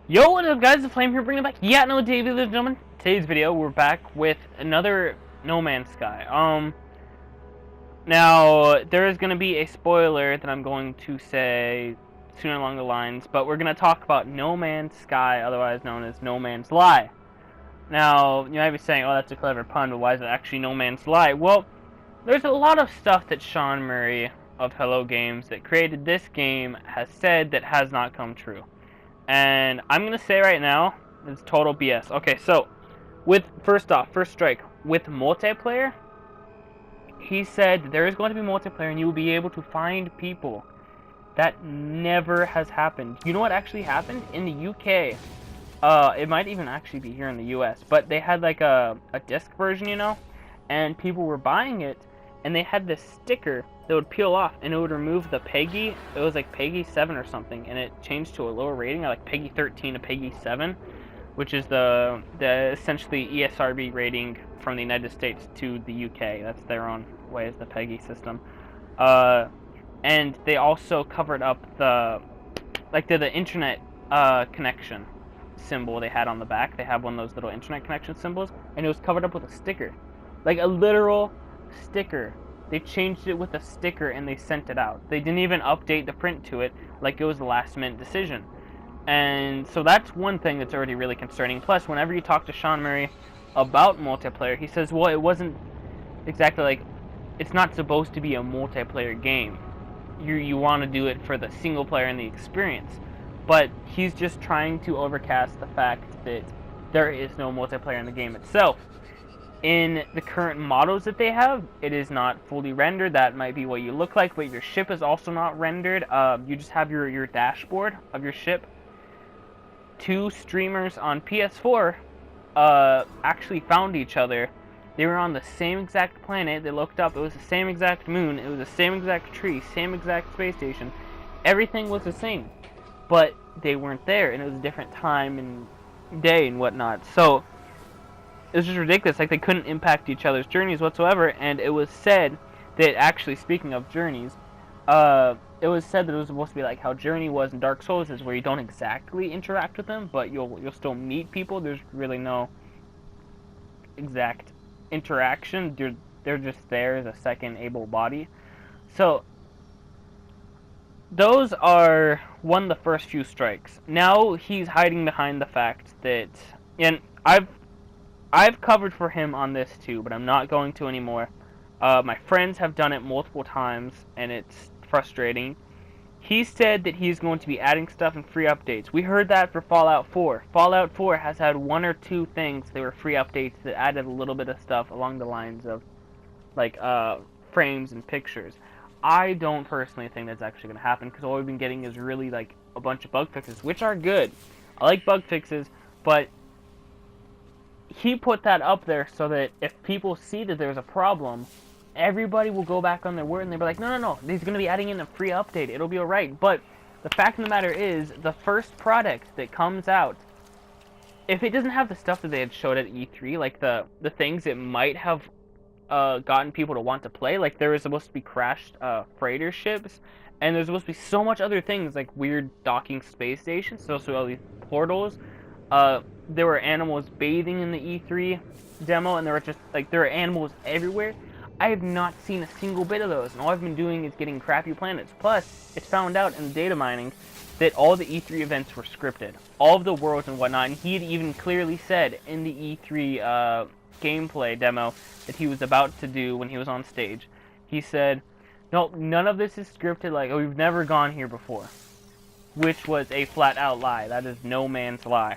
Yo, what up guys, the Flame here bringing back yet another day, ladies and gentlemen. Today's video, we're back with another No Man's Sky. Now, there is going to be a spoiler that I'm going to say soon along the lines, but we're going to talk about No Man's Sky, otherwise known as No Man's Lie. Now, you might be saying, oh, that's a clever pun, but why is it actually No Man's Lie? Well, there's a lot of stuff that Sean Murray of Hello Games that created this game has said that has not come true. And I'm going to say right now, it's total BS. Okay, so, first strike, with multiplayer, he said there is going to be multiplayer and you will be able to find people. That never has happened. You know what actually happened? In the UK, it might even actually be here in the US, but they had like a disc version, and people were buying it, and they had this sticker that would peel off, and it would remove the PEGI. It was like PEGI 7 or something, and it changed to a lower rating, like PEGI 13 to PEGI 7, which is the essentially ESRB rating from the United States to the UK. That's their own way, is the PEGI system. And they also covered up the internet connection symbol they had on the back. They have one of those little internet connection symbols, and it was covered up with a sticker, like a literal sticker. They changed it with a sticker and they sent it out. They didn't even update the print to it, like it was a last minute decision. And so that's one thing that's already really concerning. Plus, whenever you talk to Sean Murray about multiplayer, he says, well, it wasn't exactly like, it's not supposed to be a multiplayer game. You want to do it for the single player and the experience. But he's just trying to overcast the fact that there is no multiplayer in the game itself. In the current models that they have, it is not fully rendered. That might be what you look like, but your ship is also not rendered. You just have your dashboard of your ship. Two streamers on PS4 actually found each other. They were on the same exact planet. They looked up. It was the same exact moon. It was the same exact tree, same exact space station. Everything was the same, but they weren't there, and it was a different time and day and whatnot. So it was just ridiculous. Like, they couldn't impact each other's journeys whatsoever. And it was said that, actually, speaking of journeys, it was said that it was supposed to be like how Journey was in Dark Souls, is where you don't exactly interact with them, but you'll still meet people. There's really no exact interaction. They're just there as a second able body. So those are one of the first few strikes. Now he's hiding behind the fact that, and I've covered for him on this too, but I'm not going to anymore. My friends have done it multiple times, and it's frustrating. He said that he's going to be adding stuff in free updates. We heard that for Fallout 4. Fallout 4 has had one or two things that were free updates that added a little bit of stuff along the lines of, like, frames and pictures. I don't personally think that's actually going to happen, because all we've been getting is really, like, a bunch of bug fixes, which are good. I like bug fixes, but he put that up there so that if people see that there's a problem, everybody will go back on their word and they'll be like, no, he's going to be adding in a free update, it'll be alright. But the fact of the matter is, the first product that comes out, if it doesn't have the stuff that they had showed at E3, like the things that might have gotten people to want to play, like there was supposed to be crashed freighter ships, and there's supposed to be so much other things, like weird docking space stations, so all these portals. There were animals bathing in the E3 demo, and there were animals everywhere. I have not seen a single bit of those, and all I've been doing is getting crappy planets. Plus, it's found out in the data mining that all the E3 events were scripted. All of the worlds and whatnot, and he had even clearly said in the E3 gameplay demo that he was about to do when he was on stage. He said, no, none of this is scripted, like, oh, we've never gone here before. Which was a flat-out lie. That is No Man's Lie.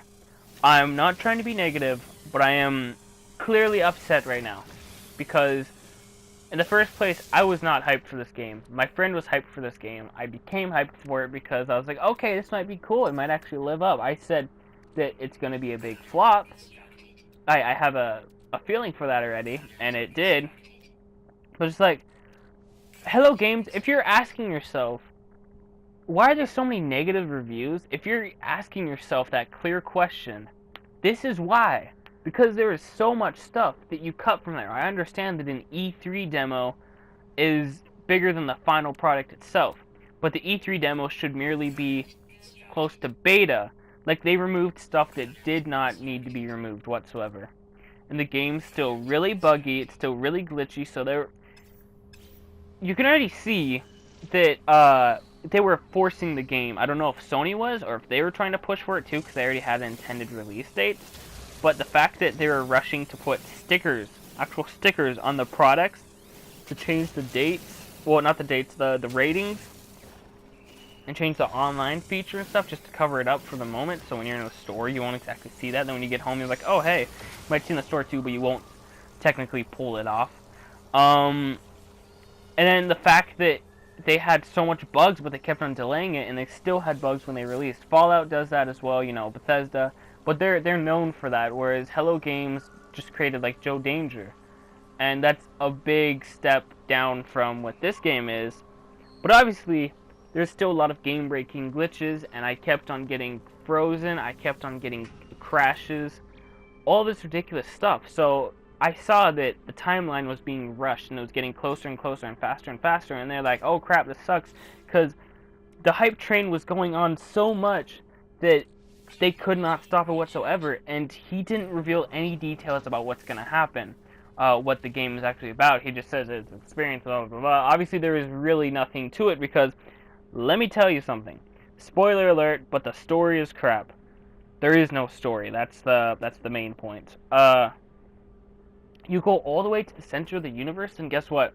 I'm not trying to be negative, but I am clearly upset right now. Because in the first place, I was not hyped for this game. My friend was hyped for this game. I became hyped for it because I was like, okay, this might be cool. It might actually live up. I said that it's going to be a big flop. I have a feeling for that already, and it did. But it's like, Hello Games, if you're asking yourself, why are there so many negative reviews? If you're asking yourself that clear question, this is why. Because there is so much stuff that you cut from there. I understand that an E3 demo is bigger than the final product itself, but the E3 demo should merely be close to beta. Like, they removed stuff that did not need to be removed whatsoever. And the game's still really buggy, it's still really glitchy, so you can already see that they were forcing the game. I don't know if Sony was, or if they were trying to push for it too, because they already had an intended release date. But the fact that they were rushing to put stickers, actual stickers, on the products to change the dates, well, not the dates, the ratings, and change the online feature and stuff just to cover it up for the moment, so when you're in a store, you won't exactly see that. Then when you get home, you're like, oh, hey, you might see in the store too, but you won't technically pull it off. And then the fact that they had so much bugs, but they kept on delaying it, and they still had bugs when they released. Fallout does that as well, you know, Bethesda, but they're known for that, whereas Hello Games just created, like, Joe Danger. And that's a big step down from what this game is. But obviously, there's still a lot of game-breaking glitches, and I kept on getting frozen, I kept on getting crashes, all this ridiculous stuff. So I saw that the timeline was being rushed, and it was getting closer and closer and faster, and they're like, oh crap, this sucks, because the hype train was going on so much that they could not stop it whatsoever, and he didn't reveal any details about what's going to happen. What the game is actually about. He just says it's experience, blah, blah, blah. Obviously, there is really nothing to it, because let me tell you something. Spoiler alert, but the story is crap. There is no story. That's the main point. You go all the way to the center of the universe, and guess what?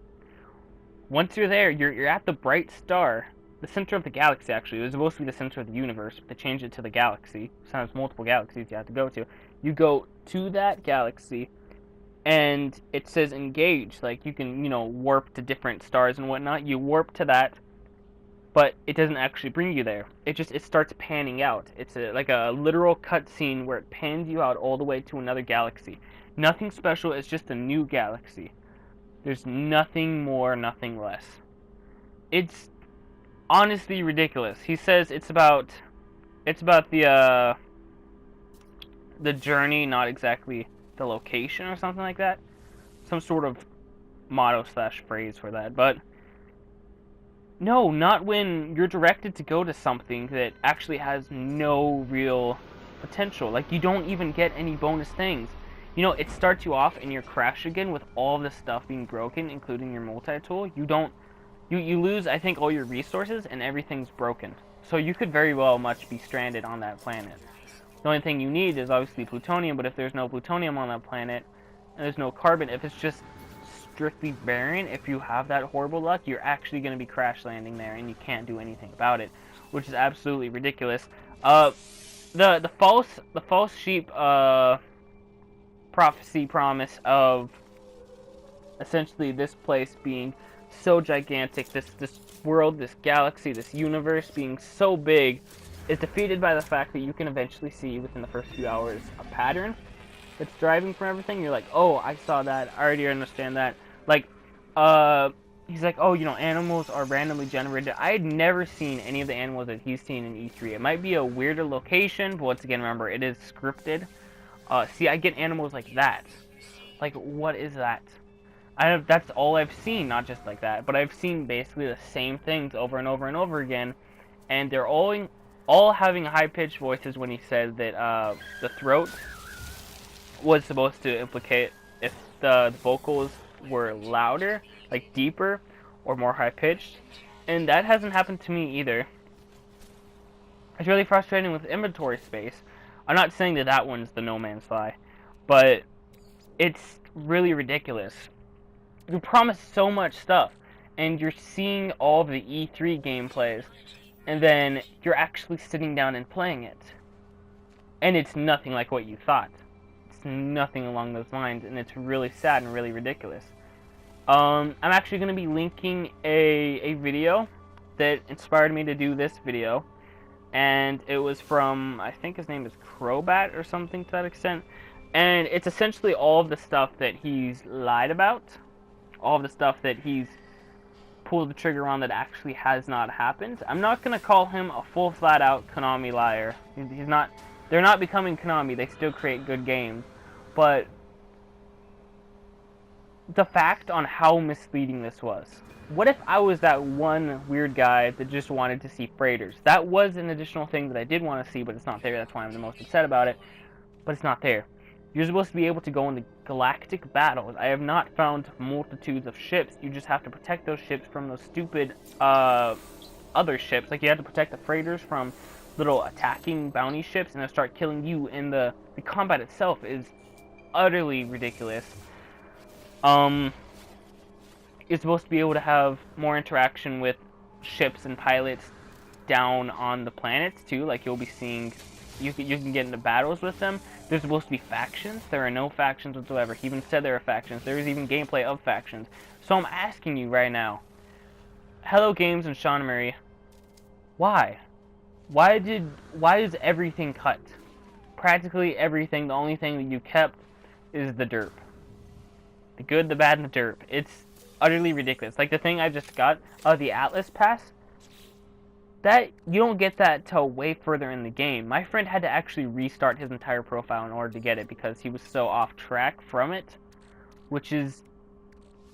Once you're there, you're at the bright star. The center of the galaxy, actually. It was supposed to be the center of the universe, but they changed it to the galaxy. So there's multiple galaxies you have to go to. You go to that galaxy, and it says engage, like you can, you know, warp to different stars and whatnot. You warp to that, but it doesn't actually bring you there. It starts panning out. It's like a literal cutscene where it pans you out all the way to another galaxy. Nothing special, it's just a new galaxy. There's nothing more, nothing less. It's honestly ridiculous. He says it's about the journey, not exactly the location or something like that. Some sort of motto / phrase for that. But no, not when you're directed to go to something that actually has no real potential. Like, you don't even get any bonus things. You know, it starts you off and you're crashed again with all the stuff being broken, including your multi-tool. You lose, I think, all your resources and everything's broken. So you could very well much be stranded on that planet. The only thing you need is obviously plutonium, but if there's no plutonium on that planet, and there's no carbon, if it's just strictly barren, if you have that horrible luck, you're actually going to be crash landing there, and you can't do anything about it, which is absolutely ridiculous. The false sheep prophecy promise of essentially this place being so gigantic, this world, this galaxy, this universe being so big, is defeated by the fact that you can eventually see within the first few hours a pattern that's driving from everything. You're like, oh, I saw that, I already understand that. Like, he's like, oh, you know, animals are randomly generated. I had never seen any of the animals that he's seen in E3. It might be a weirder location, but once again, remember, it is scripted. See, I get animals like that. Like, what is that? That's all I've seen, not just like that, but I've seen basically the same things over and over and over again, and they're all having high-pitched voices when he said that the throat was supposed to implicate if the vocals were louder, like deeper, or more high-pitched, and that hasn't happened to me either. It's really frustrating with inventory space. I'm not saying that one's the No Man's Sky, but it's really ridiculous. You promise so much stuff, and you're seeing all the E3 gameplays, and then you're actually sitting down and playing it. And it's nothing like what you thought. It's nothing along those lines, and it's really sad and really ridiculous. I'm actually going to be linking a video that inspired me to do this video, and it was from, I think his name is Crobat or something to that extent, and it's essentially all of the stuff that he's lied about, all of the stuff that he's pulled the trigger on that actually has not happened. I'm not going to call him a full flat-out Konami liar. He's not. They're not becoming Konami. They still create good games. But the fact on how misleading this was. What if I was that one weird guy that just wanted to see freighters? That was an additional thing that I did want to see, but it's not there. That's why I'm the most upset about it. But it's not there. You're supposed to be able to go into galactic battles. I have not found multitudes of ships. You just have to protect those ships from those stupid other ships. Like, you have to protect the freighters from little attacking bounty ships, and they'll start killing you. And the combat itself is utterly ridiculous. You're supposed to be able to have more interaction with ships and pilots down on the planets too. Like, you'll be seeing, you can get into battles with them. There's supposed to be factions. There are no factions whatsoever. He even said there are factions. There is even gameplay of factions. So I'm asking you right now, Hello Games and Sean Murray, why? Why is everything cut? Practically everything. The only thing that you kept is the derp. The good, the bad, and the derp. It's utterly ridiculous. Like the thing I just got, the Atlas Pass, that you don't get that till way further in the game. My friend had to actually restart his entire profile in order to get it because he was so off track from it, which is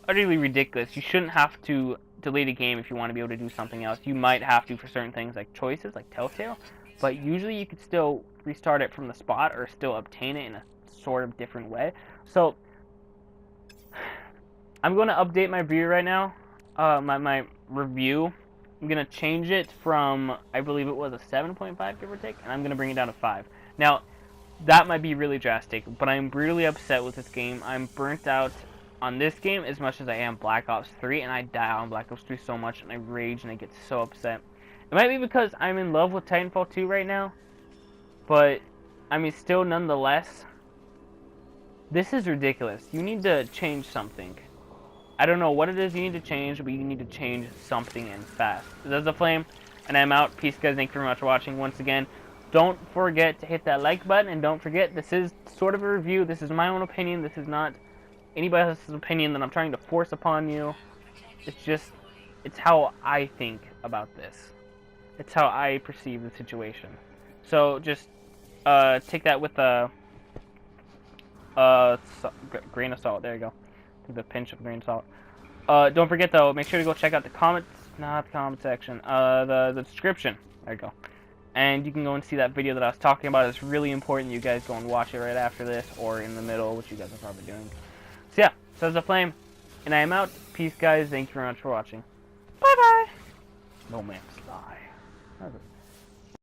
utterly ridiculous. You shouldn't have to delete a game if you want to be able to do something else. You might have to for certain things like choices, like Telltale, but usually you could still restart it from the spot or still obtain it in a sort of different way. So I'm going to update my view right now, my review. I'm going to change it from, I believe it was a 7.5, give or take, and I'm going to bring it down to 5. Now, that might be really drastic, but I'm brutally upset with this game. I'm burnt out on this game as much as I am Black Ops 3, and I die on Black Ops 3 so much, and I rage, and I get so upset. It might be because I'm in love with Titanfall 2 right now, but, I mean, still nonetheless, this is ridiculous. You need to change something. I don't know what it is you need to change, but you need to change something and fast. This is The Flame, and I'm out. Peace, guys. Thank you very much for watching. Once again, don't forget to hit that like button, and don't forget, this is sort of a review. This is my own opinion. This is not anybody else's opinion that I'm trying to force upon you. It's just, it's how I think about this. It's how I perceive the situation. So just take that with a grain of salt. There you go. The pinch of grain of salt. Don't forget though, make sure to go check out the comments, not the comment section, the description. There you go. And you can go and see that video that I was talking about. It's really important you guys go and watch it right after this, or in the middle, which you guys are probably doing. So yeah, so The Flame, and I am out. Peace, guys. Thank you very much for watching. Bye bye. No Man's Sky.